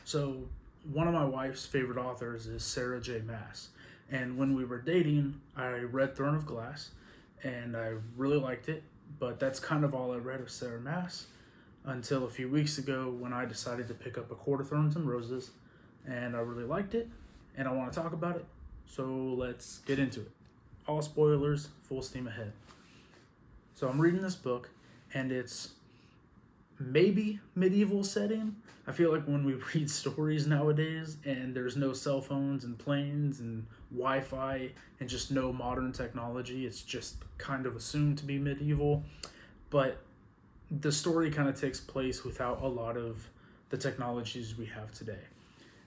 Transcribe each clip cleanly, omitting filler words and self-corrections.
So, one of my wife's favorite authors is Sarah J. Maas. And when we were dating, I read Throne of Glass and I really liked it, but that's kind of all I read of Sarah Maas until a few weeks ago when I decided to pick up A Court of Thorns and Roses, and I really liked it and I want to talk about it. So, let's get into it. All spoilers, full steam ahead. So, I'm reading this book and it's maybe medieval setting. I feel like when we read stories nowadays and there's no cell phones and planes and Wi-Fi and just no modern technology, it's just kind of assumed to be medieval. But the story kind of takes place without a lot of the technologies we have today.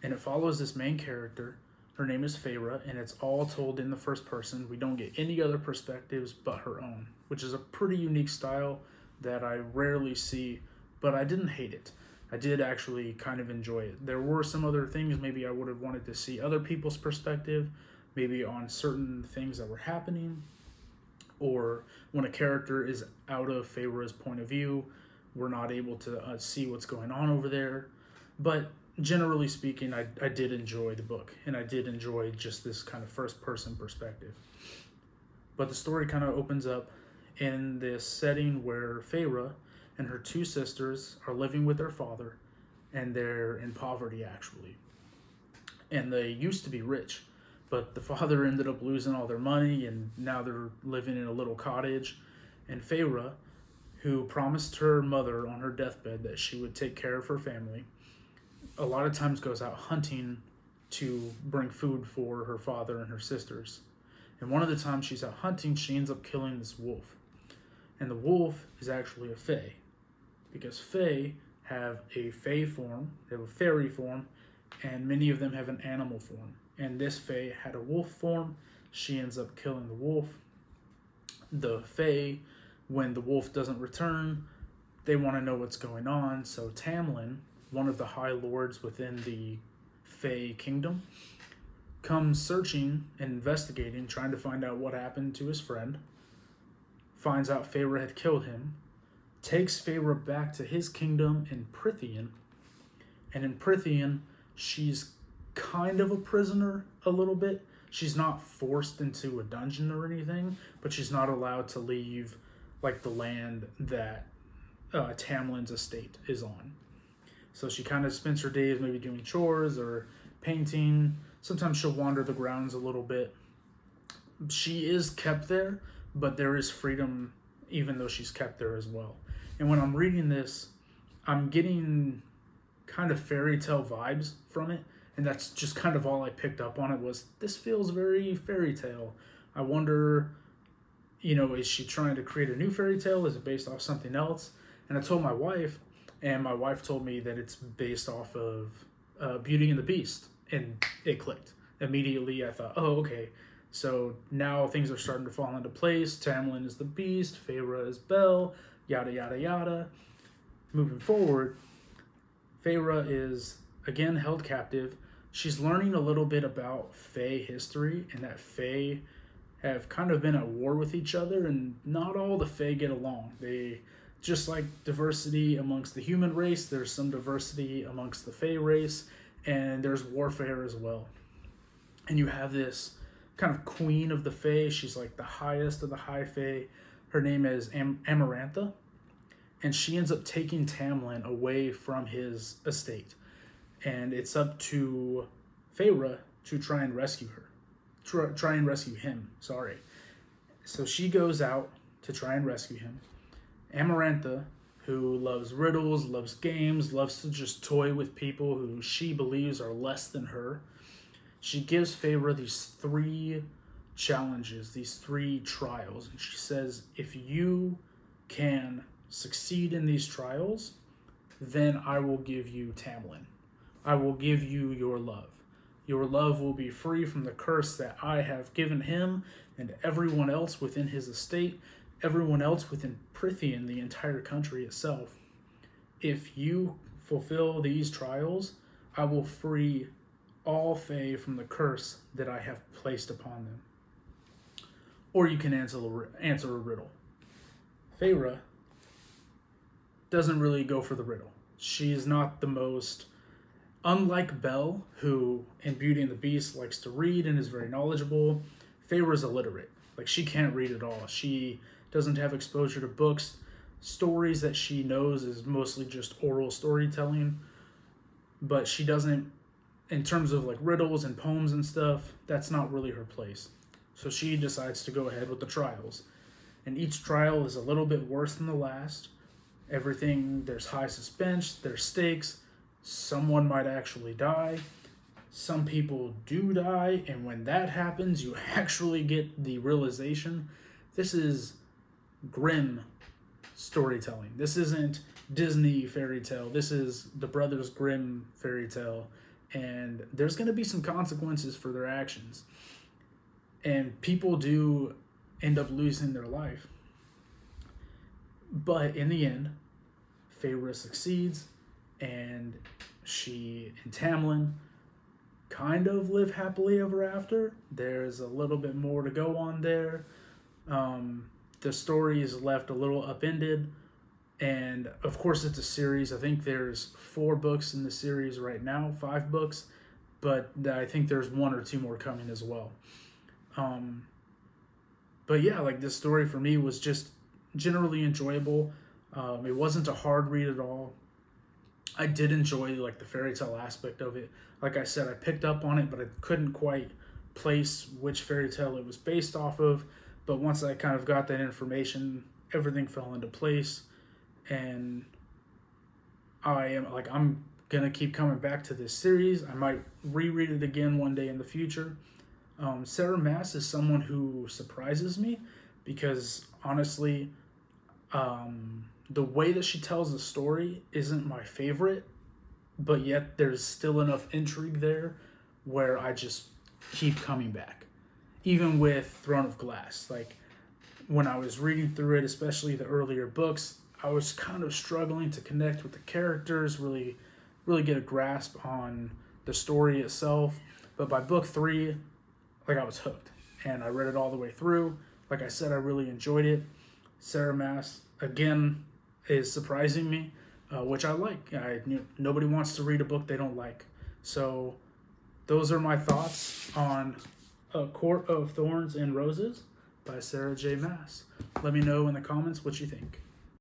And it follows this main character. Her name is Feyre, and it's all told in the first person. We don't get any other perspectives but her own, which is a pretty unique style that I rarely see, but I didn't hate it. I did actually kind of enjoy it. There were some other things maybe I would have wanted to see other people's perspective, maybe on certain things that were happening, or when a character is out of Feyre's point of view, we're not able to see what's going on over there. But generally speaking, I did enjoy the book, and I did enjoy just this kind of first-person perspective. But the story kind of opens up in this setting where Feyre and her two sisters are living with their father, and they're in poverty actually. And they used to be rich, but the father ended up losing all their money, and now they're living in a little cottage. And Feyre, who promised her mother on her deathbed that she would take care of her family, a lot of times goes out hunting to bring food for her father and her sisters. And one of the times she's out hunting, she ends up killing this wolf. And the wolf is actually a fae, because fae have a fae form, they have a fairy form, and many of them have an animal form. And this fae had a wolf form. She ends up killing the wolf. The fae, when the wolf doesn't return, they want to know what's going on. So Tamlin, one of the high lords within the fae kingdom, comes searching and investigating, trying to find out what happened to his friend, finds out Feyre had killed him, takes Feyre back to his kingdom in Prythian, and in Prythian, she's kind of a prisoner a little bit. She's not forced into a dungeon or anything, but she's not allowed to leave like the land that Tamlin's estate is on. So she kind of spends her days maybe doing chores or painting. Sometimes she'll wander the grounds a little bit. She is kept there, but there is freedom even though she's kept there as well. And when I'm reading this, I'm getting kind of fairy tale vibes from it. And that's just kind of all I picked up on it was, this feels very fairy tale. I wonder, is she trying to create a new fairy tale? Is it based off something else? And I told my wife, and my wife told me that it's based off of Beauty and the Beast. And it clicked. Immediately I thought, oh, okay. So now things are starting to fall into place. Tamlin is the Beast, Feyre is Belle, yada, yada, yada. Moving forward, Feyre is, again, held captive. She's learning a little bit about Fae history, and that Fae have kind of been at war with each other, and not all the Fae get along. They, just like diversity amongst the human race, there's some diversity amongst the Fae race, and there's warfare as well. And you have this kind of queen of the Fae. She's like the highest of the high Fae. Her name is Amarantha, and she ends up taking Tamlin away from his estate. And it's up to Feyre to try and rescue her. Try and rescue him, sorry. So she goes out to try and rescue him. Amarantha, who loves riddles, loves games, loves to just toy with people who she believes are less than her, she gives Feyre these 3 challenges, these 3 trials. And she says, if you can succeed in these trials, then I will give you Tamlin. I will give you your love. Your love will be free from the curse that I have given him and everyone else within his estate, everyone else within Prythian, the entire country itself. If you fulfill these trials, I will free all Fae from the curse that I have placed upon them. Or you can answer a riddle. Feyre doesn't really go for the riddle. She's not the most Unlike Belle, who in Beauty and the Beast likes to read and is very knowledgeable, Feyre's illiterate. Like, she can't read at all. She doesn't have exposure to books. Stories that she knows is mostly just oral storytelling, but she doesn't, in terms of like riddles and poems and stuff, that's not really her place. So she decides to go ahead with the trials. And each trial is a little bit worse than the last. Everything, there's high suspense, there's stakes. Someone might actually die. Some people do die, and when that happens, you actually get the realization this is grim storytelling. This isn't Disney fairy tale. This is the Brothers Grimm fairy tale, and there's going to be some consequences for their actions. And people do end up losing their life. But in the end, Feyre succeeds, and she and Tamlin kind of live happily ever after. There's a little bit more to go on there. The story is left a little upended, and of course it's a series. I think there's 4 books in the series right now, 5 books, but I think there's 1 or 2 more coming as well. But yeah, like, this story for me was just generally enjoyable. It wasn't a hard read at all. I did enjoy like the fairy tale aspect of it. Like I said, I picked up on it, but I couldn't quite place which fairy tale it was based off of. But once I kind of got that information, everything fell into place. And I'm gonna keep coming back to this series. I might reread it again one day in the future. Sarah Maas is someone who surprises me because honestly, the way that she tells the story isn't my favorite, but yet there's still enough intrigue there where I just keep coming back. Even with Throne of Glass, like, when I was reading through it, especially the earlier books, I was kind of struggling to connect with the characters, really get a grasp on the story itself. But by book 3, like, I was hooked, and I read it all the way through. Like I said, I really enjoyed it. Sarah Maas, again, is surprising me, which I like. Nobody wants to read a book they don't like. So those are my thoughts on A Court of Thorns and Roses by Sarah J. Maas. Let me know in the comments what you think.